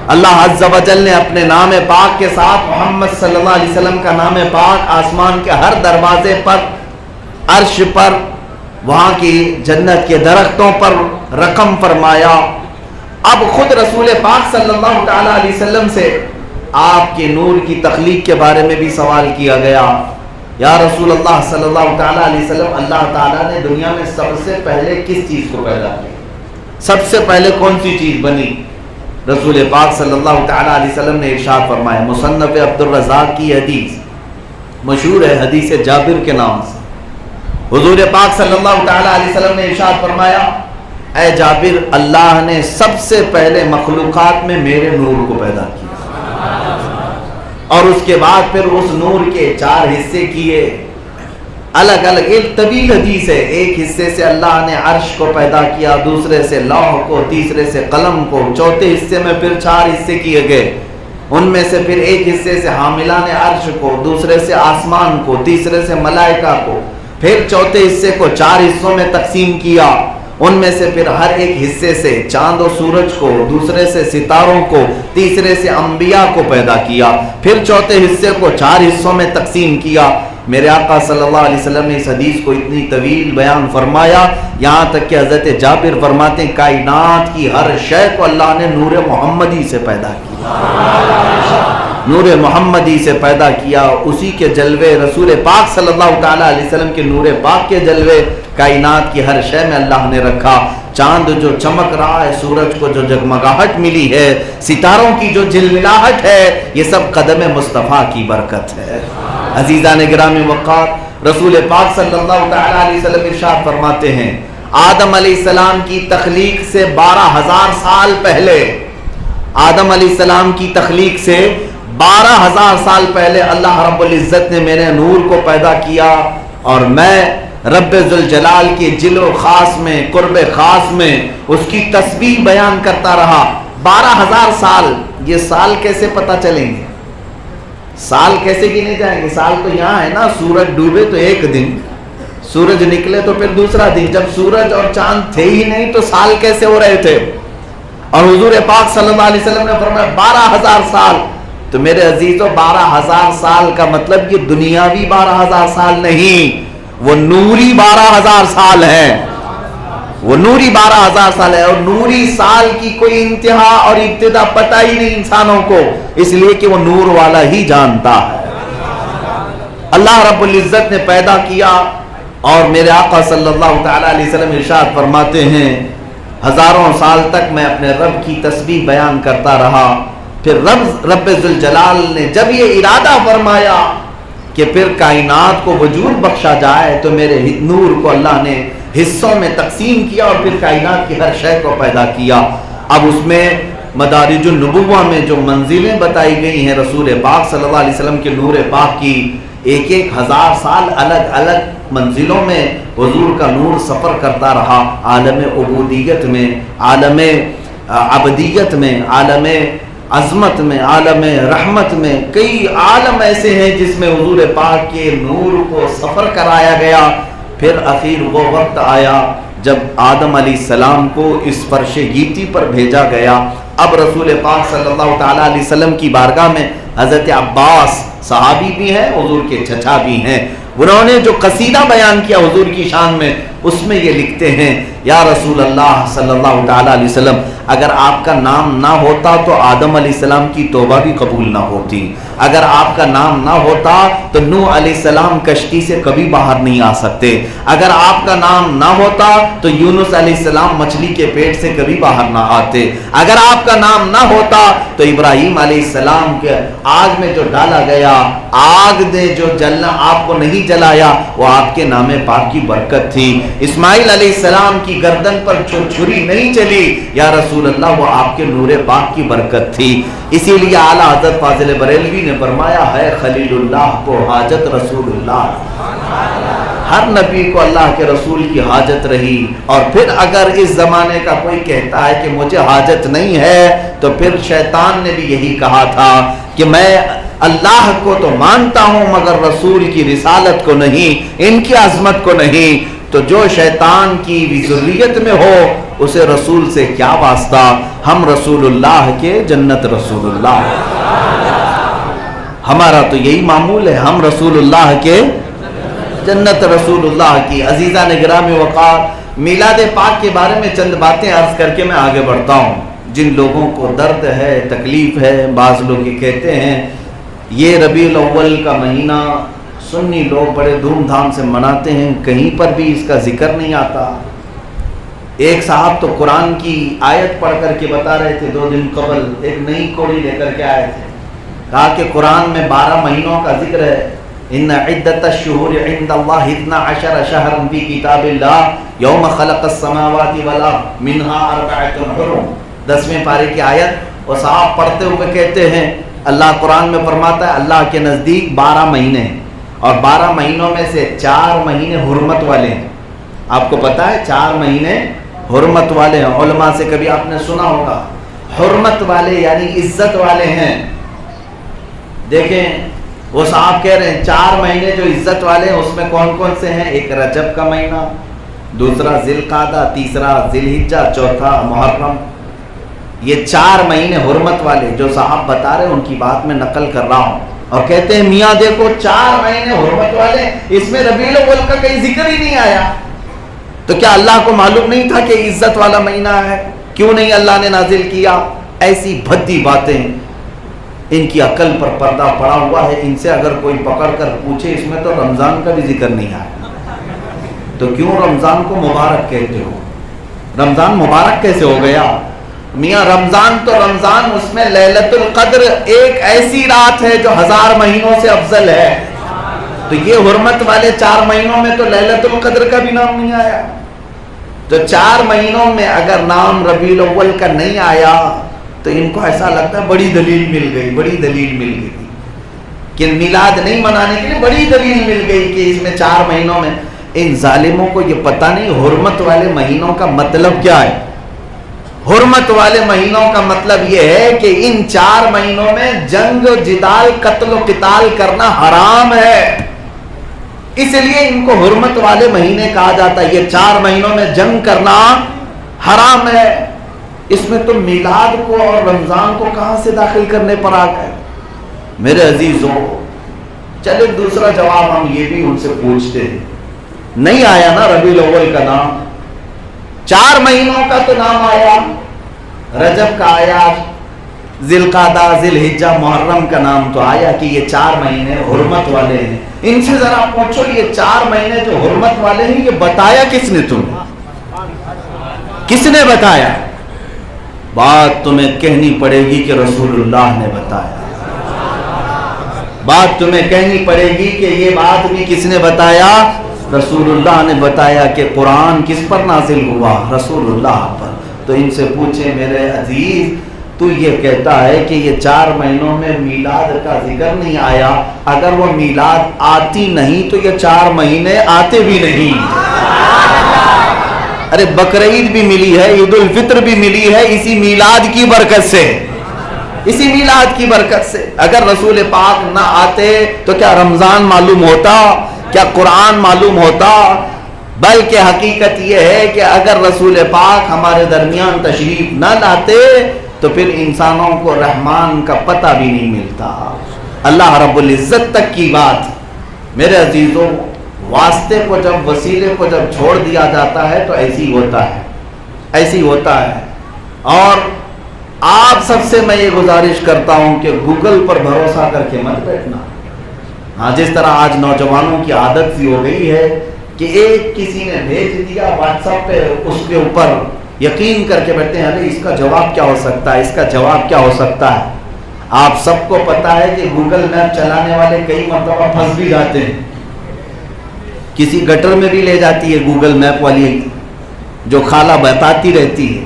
اللہ عز و جل نے اپنے نام پاک کے ساتھ محمد صلی اللہ علیہ وسلم کا نام پاک آسمان کے ہر دروازے پر، عرش پر، وہاں کی جنت کے درختوں پر رقم فرمایا۔ اب خود رسول پاک صلی اللہ تعالی علیہ وسلم سے آپ کے نور کی تخلیق کے بارے میں بھی سوال کیا گیا، یا رسول اللہ صلی اللہ تعالی علیہ وسلم، اللہ تعالیٰ نے دنیا میں سب سے پہلے کس چیز کو پیدا کیا؟ سب سے پہلے کون سی چیز بنی؟ رسول پاک صلی اللہ تعالی علیہ وسلم نے ارشاد فرمایا، مصنف عبد الرزاق کی حدیث مشہور ہے، حدیث جابر کے نام سے، حضور پاک صلی اللہ تعالی علیہ وسلم نے ارشاد فرمایا، اے جابر، اللہ نے سب سے پہلے مخلوقات میں میرے نور کو پیدا کیا، اور اس کے بعد پھر اس نور کے 4 حصے کیے، الگ الگ۔ ایک طویل حدیث ہے، ایک حصے سے اللہ نے عرش کو پیدا کیا، دوسرے سے لوح کو، تیسرے سے قلم کو، چوتھے حصے میں پھر 4 حصے کیے گئے، ان میں سے پھر ایک حصے سے حاملان عرش کو، دوسرے سے آسمان کو، تیسرے سے ملائکہ کو، پھر چوتھے حصے کو 4 حصوں میں تقسیم کیا، ان میں سے پھر ہر ایک حصے سے چاند و سورج کو، دوسرے سے ستاروں کو، تیسرے سے انبیاء کو پیدا کیا، پھر چوتھے حصے کو 4 حصوں میں تقسیم کیا۔ میرے آقا صلی اللہ علیہ وسلم نے اس حدیث کو اتنی طویل بیان فرمایا، یہاں تک کہ حضرت جابر فرماتے ہیں کائنات کی ہر شے کو اللہ نے نور محمدی سے پیدا کیا، نور محمدی سے پیدا کیا، اسی کے جلوے رسول پاک صلی اللہ تعالی علیہ وسلم کے نور پاک کے جلوے کائنات کی ہر شے میں اللہ نے رکھا۔ چاند جو چمک رہا ہے، سورج کو جو جگمگاہٹ ملی ہے، ستاروں کی جو جلملاہٹ ہے، یہ سب قدم مصطفیٰ کی برکت ہے۔ عزیزان گرامی وقار، رسول پاک صلی اللہ تعالی علیہ وسلم ارشاد فرماتے ہیں، آدم علیہ السلام کی تخلیق سے 12,000 سال پہلے، آدم علیہ السلام کی تخلیق سے 12,000 سال پہلے اللہ رب العزت نے میرے نور کو پیدا کیا، اور میں رب ذوالجلال کے جلو خاص میں، قرب خاص میں اس کی تسبیح بیان کرتا رہا۔ 12,000 سال، یہ سال کیسے پتہ چلیں گے؟ سال کیسے گنے جائیں گے؟ سال تو یہاں ہے نا، سورج ڈوبے تو ایک دن، سورج نکلے تو پھر دوسرا دن، جب سورج اور چاند تھے ہی نہیں تو سال کیسے ہو رہے تھے؟ اور حضور پاک صلی اللہ علیہ وسلم نے فرمایا 12,000 سال۔ تو میرے عزیزو، 12,000 سال کا مطلب یہ دنیاوی 12,000 سال نہیں، وہ نوری 12,000 سال ہے، وہ نوری 12,000 سال ہے۔ اور نوری سال کی کوئی انتہا اور ابتدا پتہ ہی نہیں انسانوں کو، اس لیے کہ وہ نور والا ہی جانتا ہے۔ اللہ رب العزت نے پیدا کیا، اور میرے آقا صلی اللہ تعالی علیہ وسلم ارشاد فرماتے ہیں، ہزاروں سال تک میں اپنے رب کی تسبیح بیان کرتا رہا، پھر رب ذوالجلال نے جب یہ ارادہ فرمایا کہ پھر کائنات کو وجود بخشا جائے، تو میرے نور کو اللہ نے حصوں میں تقسیم کیا، اور پھر کائنات کی ہر شے کو پیدا کیا۔ اب اس میں مدارج النبوہ میں جو منزلیں بتائی گئی ہیں رسول پاک صلی اللہ علیہ وسلم کے نور پاک کی، 1,000 سال الگ الگ منزلوں میں حضور کا نور سفر کرتا رہا، عالم عبودیت میں، عالم عبدیت میں، عالم عظمت میں، عالم رحمت میں، کئی عالم ایسے ہیں جس میں حضور پاک کے نور کو سفر کرایا گیا۔ پھر اخیر وہ وقت آیا جب آدم علیہ السلام کو اس فرش گیتی پر بھیجا گیا۔ اب رسول پاک صلی اللہ تعالی علیہ وسلم کی بارگاہ میں حضرت عباس صحابی بھی ہیں، حضور کے چچا بھی ہیں، انہوں نے جو قصیدہ بیان کیا حضور کی شان میں، اس میں یہ لکھتے ہیں، یا رسول اللہ صلی اللہ تعالی علیہ وسلم، اگر آپ کا نام نہ ہوتا تو آدم علیہ السلام کی توبہ بھی قبول نہ ہوتی، اگر آپ کا نام نہ ہوتا تو نوح علیہ السلام کشتی سے کبھی باہر نہیں آ سکتے، اگر آپ کا نام نہ ہوتا تو یونس علیہ السلام مچھلی کے پیٹ سے کبھی باہر نہ آتے، اگر آپ کا نام نہ ہوتا تو ابراہیم علیہ السلام کے آگ میں جو ڈالا گیا، آگ نے جو جلنا آپ کو نہیں جلایا، وہ آپ کے نام پاک کی برکت تھی، اسماعیل علیہ السلام کی گردن پر چھری نہیں چلی، یا رسول اللہ وہ آپ کے نور پاک کی برکت تھی۔ اسی لیے اعلیٰ حضرت فاضل بریلوی نے فرمایا ہے، خلیل اللہ کو حاجت رسول اللہ، ہر نبی کو اللہ کے رسول کی حاجت رہی۔ اور پھر اگر اس زمانے کا کوئی کہتا ہے کہ مجھے حاجت نہیں ہے، تو پھر شیطان نے بھی یہی کہا تھا کہ میں اللہ کو تو مانتا ہوں مگر رسول کی رسالت کو نہیں، ان کی عظمت کو نہیں۔ تو جو شیطان کی ذریت میں ہو اسے رسول سے کیا واسطہ، ہم رسول اللہ کے جنت رسول اللہ. ہمارا تو یہی معمول ہے, ہم رسول اللہ کے جنت رسول اللہ کی. عزیزان گرامی وقار, میلاد پاک کے بارے میں چند باتیں عرض کر کے میں آگے بڑھتا ہوں. جن لوگوں کو درد ہے, تکلیف ہے, بعض لوگ یہ کہتے ہیں یہ ربیع الاول کا مہینہ سنی لوگ بڑے دھوم دھام سے مناتے ہیں, کہیں پر بھی اس کا ذکر نہیں آتا. ایک صاحب تو قرآن کی آیت پڑھ کر کے بتا رہے تھے 2 دن قبل, ایک نئی کوڑی لے کر کے آئے تھے, کہا کہ قرآن میں 12 مہینوں کا ذکر ہے. ان عدت الشہور عند اللہ 12 شہرا فی کتاب اللہ یوم خلق السماوات والارض منها 4 حرم. 10ویں پارے کی آیت. اور صاحب پڑھتے ہوئے کہتے ہیں اللہ قرآن میں فرماتا ہے اللہ کے نزدیک 12 مہینے ہیں, اور 12 مہینوں میں سے 4 مہینے حرمت والے ہیں. آپ کو پتا ہے 4 مہینے حرمت والے ہیں. علماء سے کبھی آپ نے سنا ہوگا حرمت والے یعنی عزت والے ہیں. دیکھیں وہ صاحب کہہ رہے ہیں 4 مہینے جو عزت والے ہیں اس میں کون کون سے ہیں؟ ایک رجب کا مہینہ, دوسرا ذی القعدہ, تیسرا ذی الحجہ, چوتھا محرم. یہ 4 مہینے حرمت والے جو صاحب بتا رہے ہیں ان کی بات میں نقل کر رہا ہوں. اور کہتے ہیں میاں دیکھو 4 مہینے حرمت والے, اس میں ربیع الاول کا کہیں ذکر ہی نہیں آیا. تو کیا اللہ کو معلوم نہیں تھا کہ عزت والا مہینہ ہے؟ کیوں نہیں اللہ نے نازل کیا؟ ایسی بھدی باتیں, ان کی عقل پر پردہ پڑا ہوا ہے. ان سے اگر کوئی پکڑ کر پوچھے اس میں تو رمضان کا بھی ذکر نہیں آیا, تو کیوں رمضان کو مبارک کہتے ہو؟ رمضان مبارک کیسے ہو گیا؟ میاں رمضان تو رمضان, اس میں لیلۃ القدر ایک ایسی رات ہے جو 1000 مہینوں سے افضل ہے. تو یہ حرمت والے 4 مہینوں میں تو لیلۃ القدر کا بھی نام نہیں آیا. تو 4 مہینوں میں اگر نام ربیع الاول کا نہیں آیا تو ان کو ایسا لگتا ہے بڑی دلیل مل گئی, بڑی دلیل مل گئی کہ میلاد نہیں منانے کے لیے بڑی دلیل مل گئی کہ اس میں 4 مہینوں میں. ان ظالموں کو یہ پتہ نہیں حرمت والے مہینوں کا مطلب کیا ہے. حرمت والے مہینوں کا مطلب یہ ہے کہ ان 4 مہینوں میں جنگ, جدال, قتل و قتال کرنا حرام ہے. اس لیے ان کو حرمت والے مہینے کہا جاتا ہے. یہ 4 مہینوں میں جنگ کرنا حرام ہے. اس میں تم میلاد کو اور رمضان کو کہاں سے داخل کرنے پر آ گئے؟ میرے عزیزوں, چلے دوسرا جواب ہم یہ بھی ان سے پوچھتے ہیں, نہیں آیا نا ربیع الاول کا نام, 4 مہینوں کا تو نام آیا, رجب کا آیا, ذی القعدہ, ذی الحجہ, محرم کا نام تو آیا کہ یہ 4 مہینے حرمت والے ہیں. ان سے ذرا پوچھو یہ 4 مہینے جو حرمت والے ہیں یہ بتایا کس نے تمہیں؟ کس نے بتایا؟ بات تمہیں کہنی پڑے گی کہ رسول اللہ نے بتایا. بات تمہیں کہنی پڑے گی کہ یہ بات بھی کس نے بتایا؟ رسول اللہ نے بتایا. کہ قرآن کس پر نازل ہوا؟ رسول اللہ پر. تو ان سے پوچھیں میرے عزیز, تو یہ کہتا ہے کہ یہ 4 مہینوں میں میلاد کا ذکر نہیں آیا, اگر وہ میلاد آتی نہیں تو یہ 4 مہینے آتے بھی نہیں. ارے بقرعید بھی ملی ہے, عید الفطر بھی ملی ہے اسی میلاد کی برکت سے, اسی میلاد کی برکت سے. اگر رسول پاک نہ آتے تو کیا رمضان معلوم ہوتا؟ کیا قرآن معلوم ہوتا؟ بلکہ حقیقت یہ ہے کہ اگر رسول پاک ہمارے درمیان تشریف نہ لاتے تو پھر انسانوں کو رحمان کا پتہ بھی نہیں ملتا. اللہ رب العزت تک کی بات. میرے عزیزوں, واسطے کو جب, وسیلے کو جب چھوڑ دیا جاتا ہے تو ایسی ہوتا ہے, ایسی ہوتا ہے. اور آپ سب سے میں یہ گزارش کرتا ہوں کہ گوگل پر بھروسہ کر کے مت بیٹھنا. ہاں, جس طرح آج نوجوانوں کی عادت سی ہو گئی ہے کہ ایک کسی نے بھیج دیا واٹس ایپ پہ, اس کے اوپر یقین کر کے بیٹھتے ہیں ارے اس کا جواب کیا ہو سکتا ہے, اس کا جواب کیا ہو سکتا ہے. آپ سب کو پتا ہے کہ گوگل میپ چلانے والے کئی مرتبہ پھنس بھی جاتے ہیں. کسی گٹر میں بھی لے جاتی ہے گوگل میپ والی جو خالہ بتاتی رہتی ہے,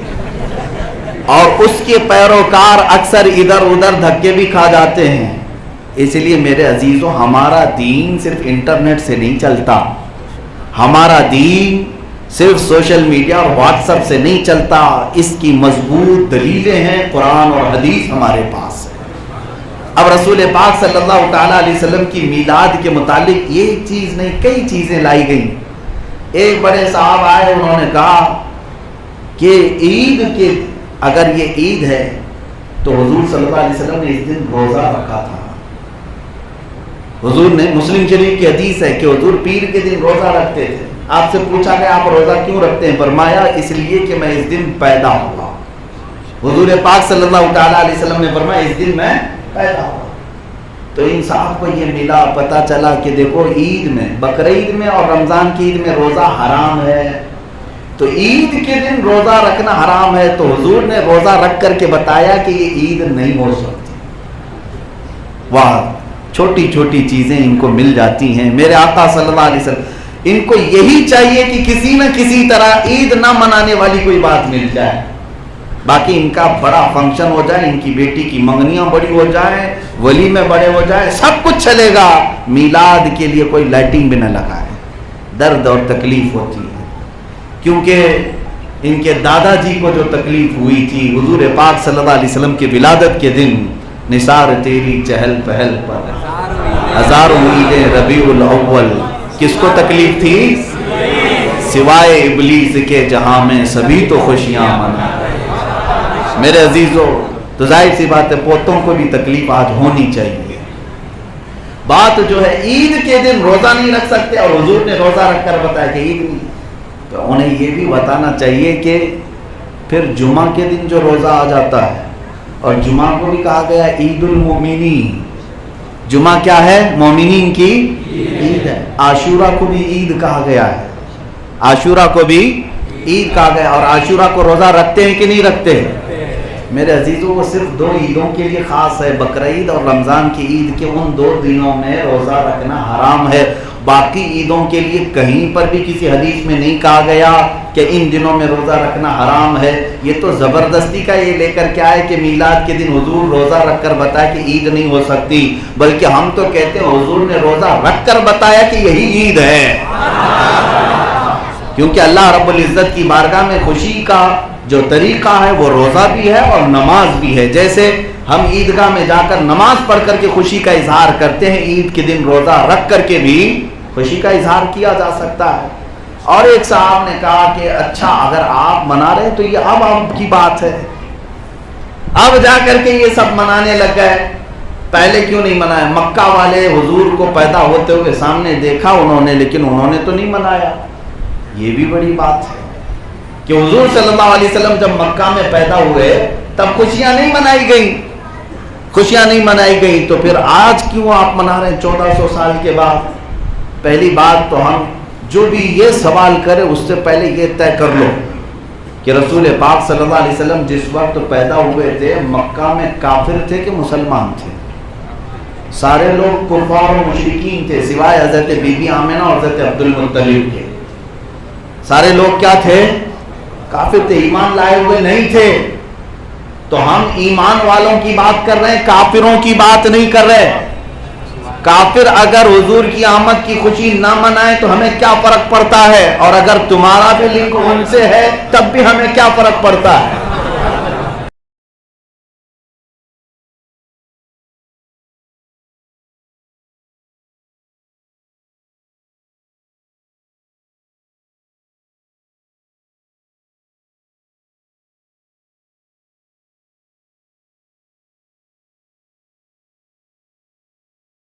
اور اس کے پیروکار اکثر ادھر ادھر دھکے بھی کھا جاتے ہیں. اس لیے میرے عزیزوں, ہمارا دین صرف انٹرنیٹ سے نہیں چلتا, ہمارا دین صرف سوشل میڈیا اور واٹس ایپ سے نہیں چلتا. اس کی مضبوط دلیلیں ہیں, قرآن اور حدیث ہمارے پاس ہے. اب رسول پاک صلی اللہ تعالیٰ علیہ وسلم کی میلاد کے متعلق یہ چیز نہیں کئی چیزیں لائی گئیں. ایک بڑے صاحب آئے, انہوں نے کہا کہ عید کے اگر یہ عید ہے تو حضور صلی اللہ علیہ وسلم نے اس دن روزہ رکھا تھا. حضور نے, مسلم شریف کی حدیث ہے کہ حضور پیر کے دن روزہ رکھتے تھے. آپ سے پوچھا گیا آپ روزہ کیوں رکھتے ہیں؟ فرمایا اس لیے کہ میں اس دن پیدا ہوا. حضور پاک صلی اللہ تعالیٰ علیہ وسلم نے فرمایا اس دن میں پیدا ہوا. تو ان صاحب کو یہ ملا, پتا چلا کہ دیکھو عید میں, بقرعید میں اور رمضان کی عید میں روزہ حرام ہے, تو عید کے دن روزہ رکھنا حرام ہے. تو حضور نے روزہ رکھ کر کے بتایا کہ یہ عید نہیں ہو سکتی. واہ, چھوٹی چھوٹی چیزیں ان کو مل جاتی ہیں. میرے آقا صلی اللہ علیہ وسلم, ان کو یہی چاہیے کہ کسی نہ کسی طرح عید نہ منانے والی کوئی بات مل جائے. باقی ان کا بڑا فنکشن ہو جائے, ان کی بیٹی کی منگنیاں بڑی ہو جائیں, ولیمے بڑے ہو جائیں, سب کچھ چلے گا. میلاد کے لیے کوئی لائٹنگ بھی نہ لگائے. درد اور تکلیف ہوتی ہے, کیونکہ ان کے دادا جی کو جو تکلیف ہوئی تھی حضور پاک صلی اللہ علیہ وسلم کی ولادت کے دن, نثار تیری چہل پہل پر ہزاروں عیدیں ربیع الاول. کس کو تکلیف تھی؟ سوائے ابلیس کے جہاں میں سبھی تو خوشیاں منا. میرے عزیزو, تو ظاہر سی بات ہے پوتوں کو بھی تکلیف آج ہونی چاہیے. بات جو ہے عید کے دن روزہ نہیں رکھ سکتے, اور حضور نے روزہ رکھ کر بتایا کہ عید نہیں, تو انہیں یہ بھی بتانا چاہیے کہ پھر جمعہ کے دن جو روزہ آ جاتا ہے, اور جمعہ کو بھی کہا گیا عید المومنین. جمعہ کیا ہے؟ مومنین کی عید ہے. عاشورہ کو بھی عید کہا گیا ہے, عاشورہ کو بھی عید کہا گیا. اور عاشورہ کو روزہ رکھتے ہیں کہ نہیں رکھتے؟ میرے عزیزوں, وہ صرف 2 عیدوں کے لیے خاص ہے, بقرعید اور رمضان کی عید کے ان 2 دنوں میں روزہ رکھنا حرام ہے. باقی عیدوں کے لیے کہیں پر بھی کسی حدیث میں نہیں کہا گیا کہ ان دنوں میں روزہ رکھنا حرام ہے. یہ تو زبردستی کا یہ لے کر کے آئے کہ میلاد کے دن حضور روزہ رکھ کر بتایا کہ عید نہیں ہو سکتی, بلکہ ہم تو کہتے ہیں حضور نے روزہ رکھ کر بتایا کہ یہی عید ہے. کیونکہ اللہ رب العزت کی بارگاہ میں خوشی کا جو طریقہ ہے وہ روزہ بھی ہے اور نماز بھی ہے. جیسے ہم عیدگاہ میں جا کر نماز پڑھ کر کے خوشی کا اظہار کرتے ہیں, عید کے دن روزہ رکھ کر کے بھی خوشی کا اظہار کیا جا سکتا ہے. اور ایک صاحب نے کہا کہ اچھا اگر آپ منا رہے تو یہ اب آپ کی بات ہے, اب جا کر کے یہ سب منانے لگ گئے, پہلے کیوں نہیں منایا؟ مکہ والے حضور کو پیدا ہوتے ہوئے سامنے دیکھا انہوں نے, لیکن انہوں نے تو نہیں منایا. یہ بھی بڑی بات ہے کہ حضور صلی اللہ علیہ وسلم جب مکہ میں پیدا ہوئے تب خوشیاں نہیں منائی گئیں, خوشیاں نہیں منائی گئیں, تو پھر آج کیوں آپ منا رہے ہیں 1400 سال کے بعد؟ پہلی بات تو ہم جو بھی یہ سوال کرے اس سے پہلے یہ طے کر لو کہ رسول پاک صلی اللہ علیہ وسلم جس وقت پیدا ہوئے تھے مکہ میں کافر تھے کہ مسلمان تھے؟ سارے لوگ کفار و مشرکین تھے سوائے حضرت بی بی آمنہ اور حضرت عبد المطلب کے. سارے لوگ کیا تھے؟ کافر تھے, ایمان لائے ہوئے نہیں تھے. تو ہم ایمان والوں کی بات کر رہے ہیں, کافروں کی بات نہیں کر رہے. کافر اگر حضور کی آمد کی خوشی نہ منائے تو ہمیں کیا فرق پڑتا ہے, اور اگر تمہارا بھی لنک ان سے ہے تب بھی ہمیں کیا فرق پڑتا ہے.